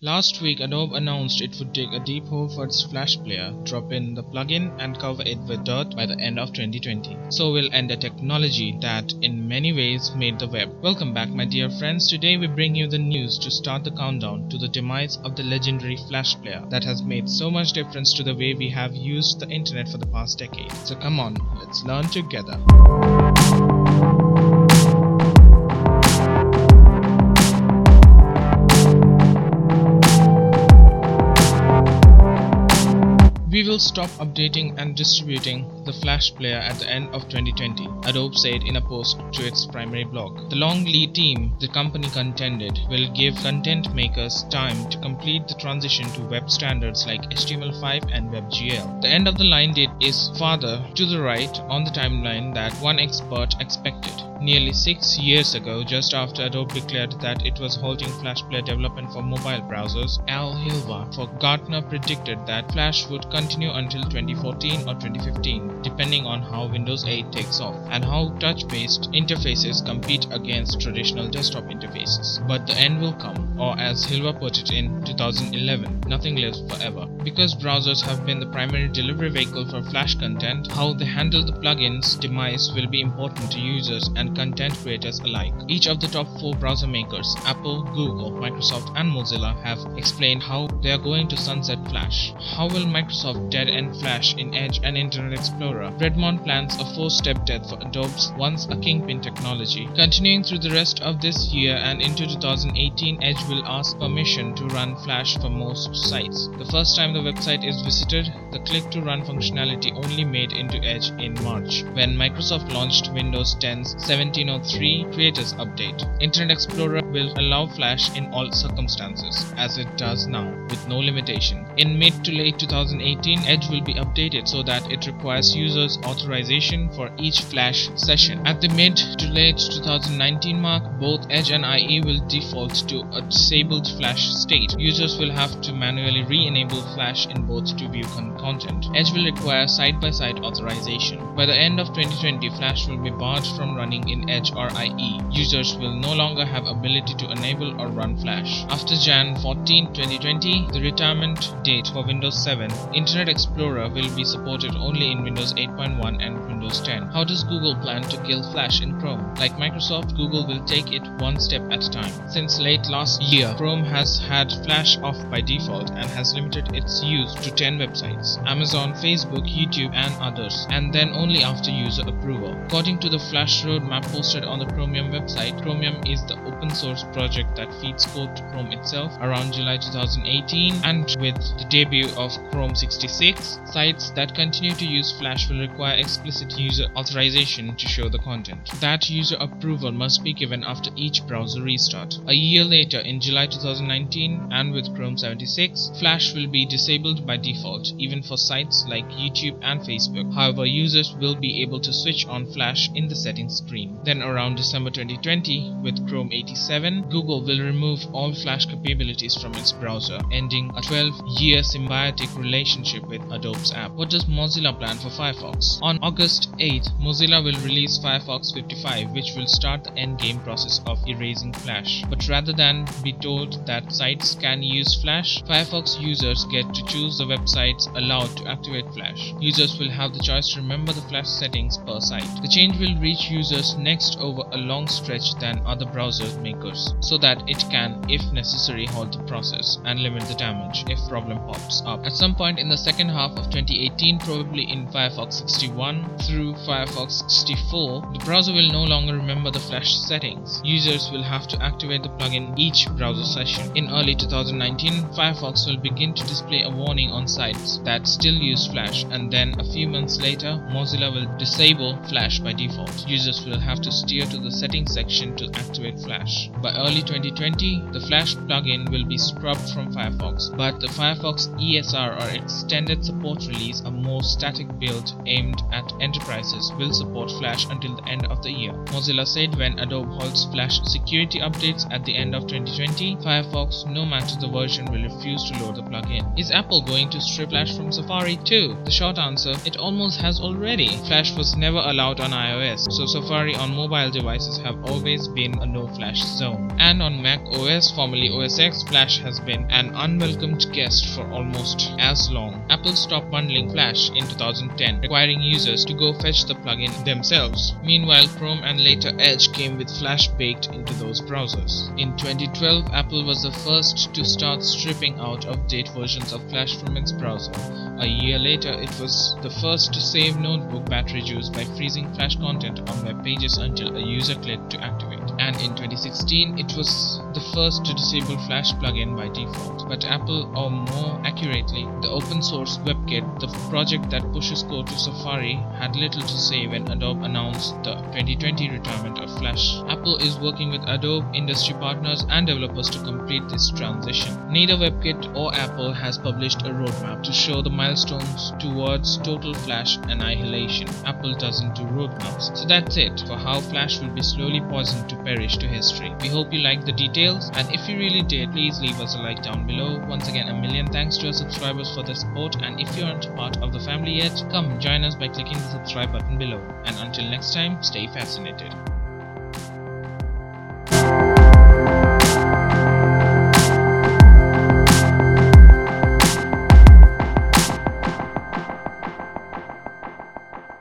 Last week, Adobe announced it would take a deep hole for its Flash Player, drop in the plugin, and cover it with dirt by the end of 2020. So we'll end a technology that, in many ways, made the web. Welcome back, my dear friends. Today we bring you the news to start the countdown to the demise of the legendary Flash Player that has made so much difference to the way we have used the internet for the past decade. So come on, let's learn together. We will stop updating and distributing the Flash Player at the end of 2020, Adobe said in a post to its primary blog. The long lead team the company contended will give content makers time to complete the transition to web standards like HTML5 and WebGL. The end of the line date is farther to the right on the timeline than one expert expected. Nearly 6 years ago, just after Adobe declared that it was halting Flash Player development for mobile browsers, Al Hilva for Gartner predicted that Flash would continue until 2014 or 2015, depending on how Windows 8 takes off and how touch-based interfaces compete against traditional desktop interfaces. But the end will come, or as Hilva put it in 2011, nothing lives forever. Because browsers have been the primary delivery vehicle for Flash content, how they handle the plugin's demise will be important to users and content creators alike. Each of the top 4 browser makers, Apple, Google, Microsoft and Mozilla, have explained how they are going to sunset Flash. How will Microsoft dead end Flash in Edge and Internet Explorer? Redmond plans a 4-step death for Adobe's once a kingpin technology. Continuing through the rest of this year and into 2018, Edge will ask permission to run Flash for most sites. The first time the website is visited, the click to run functionality only made into Edge in March, when Microsoft launched Windows 10's 1703 Creators Update. Internet Explorer will allow Flash in all circumstances, as it does now, with no limitation. In mid to late 2018, Edge will be updated so that it requires users' authorization for each Flash session. At the mid to late 2019 mark, both Edge and IE will default to a disabled Flash state. Users will have to manually re-enable Flash in both to view content. Edge will require side-by-side authorization. By the end of 2020, Flash will be barred from running in Edge or IE. Users will no longer have ability to enable or run Flash. After Jan 14, 2020, the retirement date for Windows 7, Internet Explorer will be supported only in Windows 8.1 and Windows 10. How does Google plan to kill Flash in Chrome? Like Microsoft, Google will take it one step at a time. Since late last year, Chrome has had Flash off by default and has limited its use to 10 websites: Amazon, Facebook, YouTube and others, and then only after user approval. According to the Flash roadmap posted on the Chromium website, Chromium is the open source project that feeds code to Chrome itself around July 2018, and with the debut of Chrome 66, sites that continue to use Flash will require explicit user authorization to show the content. That user approval must be given after each browser restart. A year later, in July 2019, and with Chrome 76, Flash will be disabled by default, even for sites like YouTube and Facebook. However, users will be able to switch on Flash in the settings screen. Then around December 2020, with Chrome 87, Google will remove all Flash capabilities from its browser, ending a 12-year symbiotic relationship with Adobe's app. What does Mozilla plan for Firefox? On August 8, Mozilla will release Firefox 55, which will start the endgame process of erasing Flash. But rather than be told that sites can use Flash, Firefox users get to choose the websites allowed to activate Flash. Users will have the choice to remember the Flash settings per site. The change will reach users next over a long stretch than other browser makers, so that it can, if necessary, halt the process and limit the damage if problem pops up. At some point in the second half of 2018, probably in Firefox 61 through Firefox 64, the browser will no longer remember the Flash settings. Users will have to activate the plugin each browser session. In early 2019, Firefox will begin to display a warning on sites that still use Flash, and then a few months later, Mozilla will disable Flash by default. Users will have to steer to the settings section to activate Flash. By early 2020, the Flash plugin will be scrubbed from Firefox, but the Firefox ESR or Extended Support Release, a more static build aimed at enterprises, will support Flash until the end of the year. Mozilla said when Adobe halts Flash security updates at the end of 2020, Firefox, no matter the version, will refuse to load the plugin. Is Apple going to strip Flash from Safari too? The short answer, it almost has already. Flash was never allowed on iOS, so Safari on mobile devices have always been a no Flash zone. And on Mac OS, formerly OS X, Flash has been an unwelcomed guest for almost as long. Apple stopped bundling Flash in 2010, requiring users to go fetch the plugin themselves. Meanwhile, Chrome and later Edge came with Flash baked into those browsers. In 2012, Apple was the first to start stripping out of-date versions of Flash from its browser. A year later, it was the first to save notebook battery use by freezing Flash content on web pages until a user clicked to activate. And in 2016, it was the first to disable Flash plugin by default. But Apple, or more accurately, the open source WebKit, the project that pushes code to Safari, had little to say when Adobe announced the 2020 retirement of Flash. Apple is working with Adobe, industry partners and developers to complete this transition. Neither WebKit or Apple has published a roadmap to show the milestones towards total Flash annihilation. Apple doesn't do roadmaps. So that's it for how Flash will be slowly poisoned to perish to history. We hope you liked the details, and if you really did, please leave us a like down below. Once again, a million thanks to our subscribers for their support, and if you aren't a part of the family yet, come join us by clicking the subscribe button below. And until next time, stay fascinated.